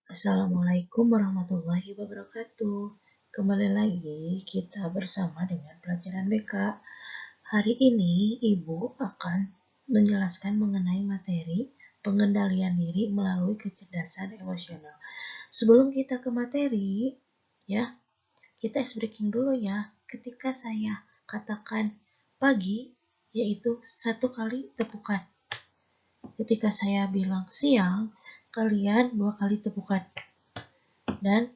Assalamualaikum warahmatullahi wabarakatuh. Kembali lagi kita bersama dengan pelajaran BK. Hari ini Ibu akan menjelaskan mengenai materi pengendalian diri melalui kecerdasan emosional. Sebelum kita ke materi, ya, kita ice breaking dulu ya. Ketika saya katakan pagi, yaitu 1 kali tepukan. Ketika saya bilang siang, kalian 2 kali tepukan. Dan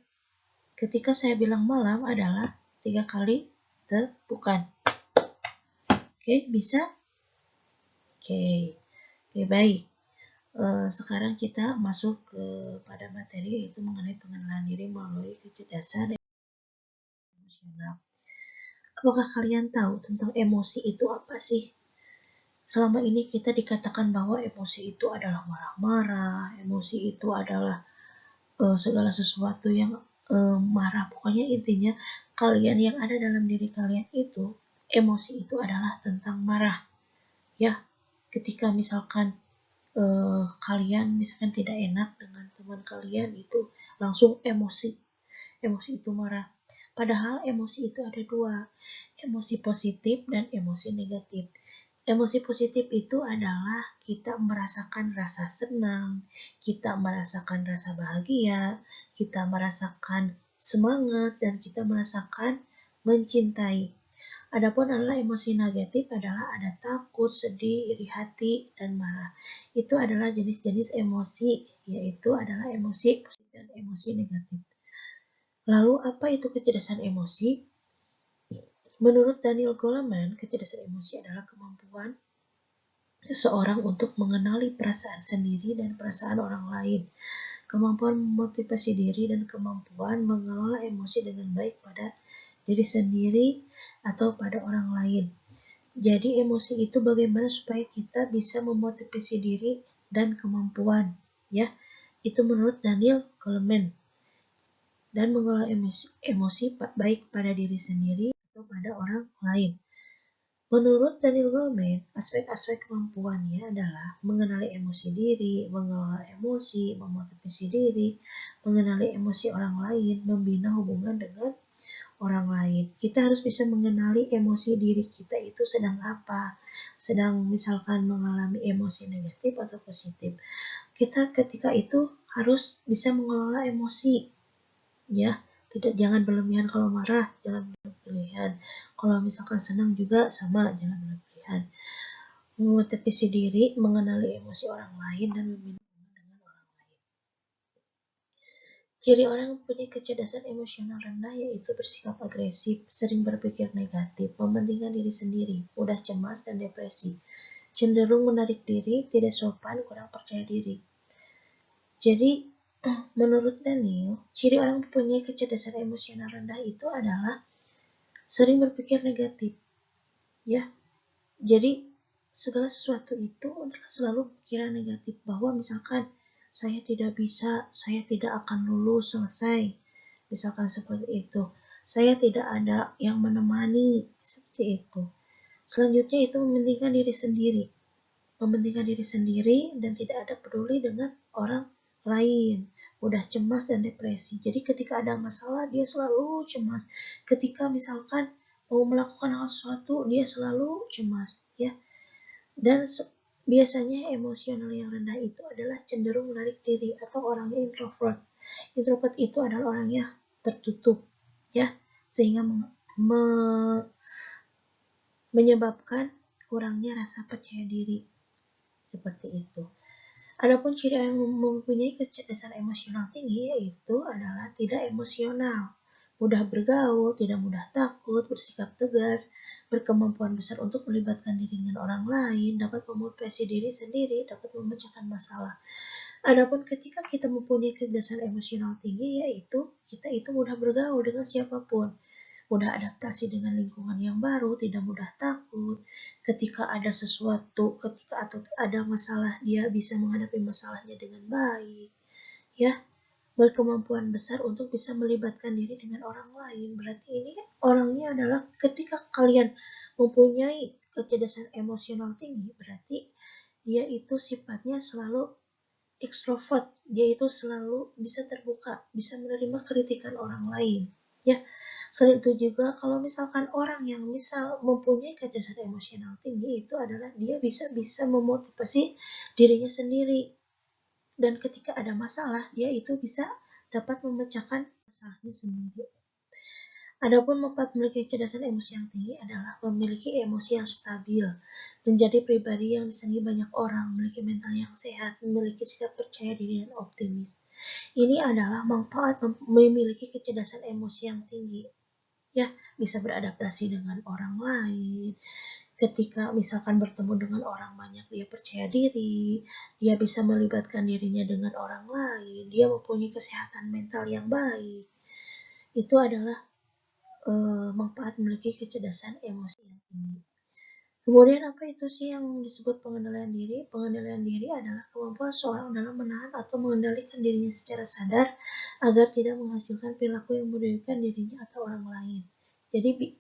ketika saya bilang malam adalah 3 kali tepukan. Oke, bisa? Oke, baik. Sekarang kita masuk pada materi, yaitu mengenai pengenalan diri melalui kecerdasan emosional. Apakah kalian tahu tentang emosi itu apa sih? Selama ini kita dikatakan bahwa emosi itu adalah marah-marah, emosi itu adalah segala sesuatu yang marah. Pokoknya intinya kalian yang ada dalam diri kalian itu, emosi itu adalah tentang marah. Ya, ketika misalkan kalian misalkan tidak enak dengan teman kalian, itu langsung emosi. Emosi itu marah. Padahal emosi itu ada dua, emosi positif dan emosi negatif. Emosi positif itu adalah kita merasakan rasa senang, kita merasakan rasa bahagia, kita merasakan semangat, dan kita merasakan mencintai. Adapun adalah emosi negatif adalah ada takut, sedih, iri hati, dan marah. Itu adalah jenis-jenis emosi, yaitu adalah emosi positif dan emosi negatif. Lalu apa itu kecerdasan emosi? Menurut Daniel Goleman, kecerdasan emosi adalah kemampuan seseorang untuk mengenali perasaan sendiri dan perasaan orang lain, kemampuan memotivasi diri, dan kemampuan mengelola emosi dengan baik pada diri sendiri atau pada orang lain. Jadi emosi itu bagaimana supaya kita bisa memotivasi diri dan kemampuan, ya. Itu menurut Daniel Goleman. Dan mengelola emosi baik pada diri sendiri atau pada orang lain. Menurut Daniel Goleman, aspek-aspek kemampuannya adalah mengenali emosi diri, mengelola emosi, memotivasi diri, mengenali emosi orang lain, membina hubungan dengan orang lain. Kita harus bisa mengenali emosi diri kita itu sedang apa, sedang misalkan mengalami emosi negatif atau positif. Kita ketika itu harus bisa mengelola emosi, ya. Jangan berlebihan kalau marah, jangan berlebihan. Kalau misalkan senang juga sama, jangan berlebihan. Memotivasi diri, mengenali emosi orang lain, dan membina hubungan dengan orang lain. Ciri orang yang mempunyai kecerdasan emosional rendah yaitu bersikap agresif, sering berpikir negatif, mementingkan diri sendiri, mudah cemas dan depresi, cenderung menarik diri, tidak sopan, kurang percaya diri. Jadi, menurut Daniel, ciri orang yang mempunyai kecerdasan emosional rendah itu adalah sering berpikir negatif, ya. Jadi segala sesuatu itu adalah selalu pikiran negatif, bahwa misalkan saya tidak bisa, saya tidak akan lulus selesai, misalkan seperti itu, saya tidak ada yang menemani, seperti itu. Selanjutnya itu mementingkan diri sendiri dan tidak ada peduli dengan orang lain, mudah cemas dan depresi. Jadi ketika ada masalah dia selalu cemas, ketika misalkan mau melakukan hal sesuatu dia selalu cemas, ya. Dan biasanya emosional yang rendah itu adalah cenderung menarik diri atau orangnya introvert. Introvert itu adalah orangnya tertutup, ya, sehingga menyebabkan kurangnya rasa percaya diri, seperti itu. Adapun ciri yang mempunyai kecerdasan emosional tinggi yaitu adalah tidak emosional, mudah bergaul, tidak mudah takut, bersikap tegas, berkemampuan besar untuk melibatkan diri dengan orang lain, dapat memotivasi diri sendiri, dapat memecahkan masalah. Adapun ketika kita mempunyai kecerdasan emosional tinggi yaitu kita itu mudah bergaul dengan siapapun, mudah adaptasi dengan lingkungan yang baru, tidak mudah takut. Ketika ada sesuatu, ketika atau ada masalah, dia bisa menghadapi masalahnya dengan baik, ya. Berkemampuan besar untuk bisa melibatkan diri dengan orang lain. Berarti ini orangnya adalah ketika kalian mempunyai kecerdasan emosional tinggi, berarti dia itu sifatnya selalu ekstrovert, dia itu selalu bisa terbuka, bisa menerima kritikan orang lain. Ya, selain itu juga kalau misalkan orang yang misal mempunyai kecerdasan emosional tinggi itu adalah dia bisa memotivasi dirinya sendiri, dan ketika ada masalah dia itu bisa dapat memecahkan masalahnya sendiri. Adapun manfaat memiliki kecerdasan emosi yang tinggi adalah memiliki emosi yang stabil, menjadi pribadi yang disenangi banyak orang, memiliki mental yang sehat, memiliki sikap percaya diri dan optimis. Ini adalah manfaat memiliki kecerdasan emosi yang tinggi. Ya, bisa beradaptasi dengan orang lain. Ketika misalkan bertemu dengan orang banyak, dia percaya diri, dia bisa melibatkan dirinya dengan orang lain, dia mempunyai kesehatan mental yang baik. Itu adalah manfaat memiliki kecerdasan emosi yang tinggi. Kemudian apa itu sih yang disebut pengendalian diri? Pengendalian diri adalah kemampuan seorang dalam menahan atau mengendalikan dirinya secara sadar agar tidak menghasilkan perilaku yang merugikan dirinya atau orang lain. Jadi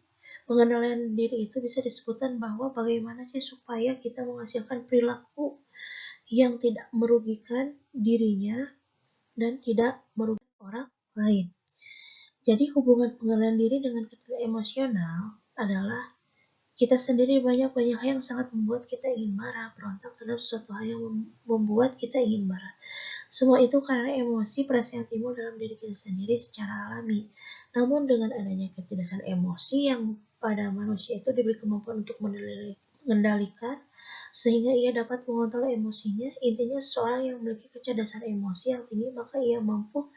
pengendalian diri itu bisa disebutkan bahwa bagaimana sih supaya kita menghasilkan perilaku yang tidak merugikan dirinya dan tidak merugikan orang lain. Jadi hubungan pengendalian diri dengan kecerdasan emosional adalah kita sendiri banyak hal yang sangat membuat kita ingin marah, berontak terhadap sesuatu hal yang membuat kita ingin marah. Semua itu karena emosi perasaan yang timbul dalam diri kita sendiri secara alami. Namun dengan adanya kecerdasan emosi yang pada manusia itu diberi kemampuan untuk mengendalikan sehingga ia dapat mengontrol emosinya. Intinya seseorang yang memiliki kecerdasan emosi yang tinggi maka ia mampu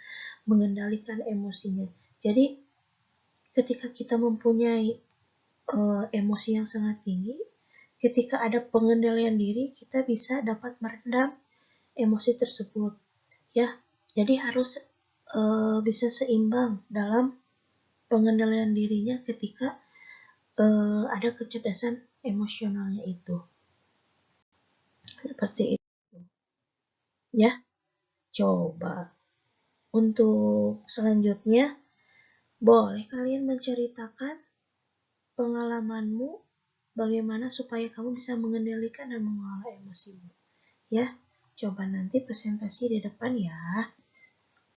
mengendalikan emosinya. Jadi ketika kita mempunyai emosi yang sangat tinggi, ketika ada pengendalian diri, kita bisa dapat meredam emosi tersebut. Ya, jadi harus bisa seimbang dalam pengendalian dirinya ketika ada kecerdasan emosionalnya itu. Seperti itu. Ya, coba. Untuk selanjutnya, boleh kalian menceritakan pengalamanmu bagaimana supaya kamu bisa mengendalikan dan mengelola emosimu. Ya, coba nanti presentasi di depan ya.